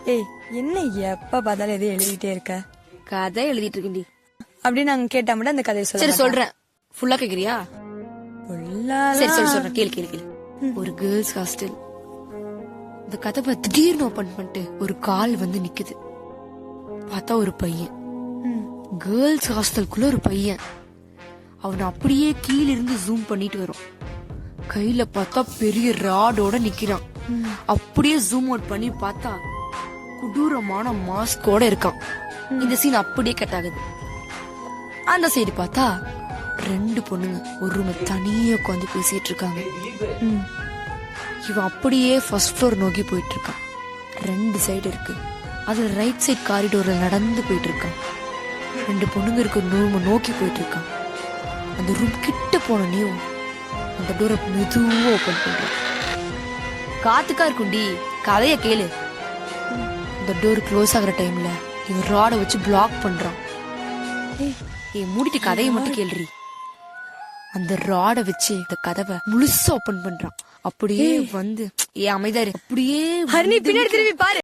ஏய் என்ன எப்ப பார்த்தாலும் எதையும் எழுதிட்டே இருக்க? கதை எழுதிட்டு இருக்கேன்டி. அப்படின்னு நாங்க கேட்டா மட்டும் அந்த கதையை சரி சொல்றேன். ஃபுல்லா கேக்குறியா? சரி சரி சொல்றேன். கேளு கேளு கேளு. ஒரு கேர்ள்ஸ் ஹாஸ்டல். இந்த கதவை திடீர்னு ஓபன் பண்ணிட்டு ஒரு கால் வந்து நிக்குது. பார்த்தா ஒரு பையன். கேர்ள்ஸ் ஹாஸ்டலுக்குள்ள ஒரு பையன். அவனை அப்படியே கீழ இருந்து ஜூம் பண்ணிட்டு வரும். கையில பார்த்தா பெரிய ராடோட நிக்கிறான். அப்படியே ஜூம் அவுட் பண்ணி பார்த்தா கொடூரமான மாஸ்கோட இருக்கான். இந்த சீன் அப்படியே கட் ஆகுது. அந்த சைடு பார்த்தா ரெண்டு பொண்ணுங்க ஒரு ரூம் தனியா உட்காந்து பேசிட்டு இருக்காங்க. இவன் அப்படியே ஃபர்ஸ்ட் ஃப்ளோர் நோக்கி போயிட்டு இருக்கான். ரெண்டு சைடு இருக்கு. அதுல ரைட் சைட் காரிடோர்ல நடந்து போயிட்டு இருக்கான். ரெண்டு பொண்ணுங்க இருக்க ரூம் நோக்கி போயிட்டு இருக்கான். அந்த ரூம் கிட்ட போனே அந்த டோரை மெதுவா ஓபன் பண்றான். காத்துக்கா இருக்குண்டி, கதைய கேளு. அந்த டோர் க்ளோஸ் ஆகுற டைம்ல இவன் ராட வச்சு பிளாக் பண்றான். ஏய் மூடிட்டு கதையை மட்டும் கேள்றி. அந்த ராட வச்சு இந்த கதவை முழுசா ஓபன் பண்றான். அப்படியே வந்து அமைதாரு அப்படியே பின்னாடி திரும்பி பாரு.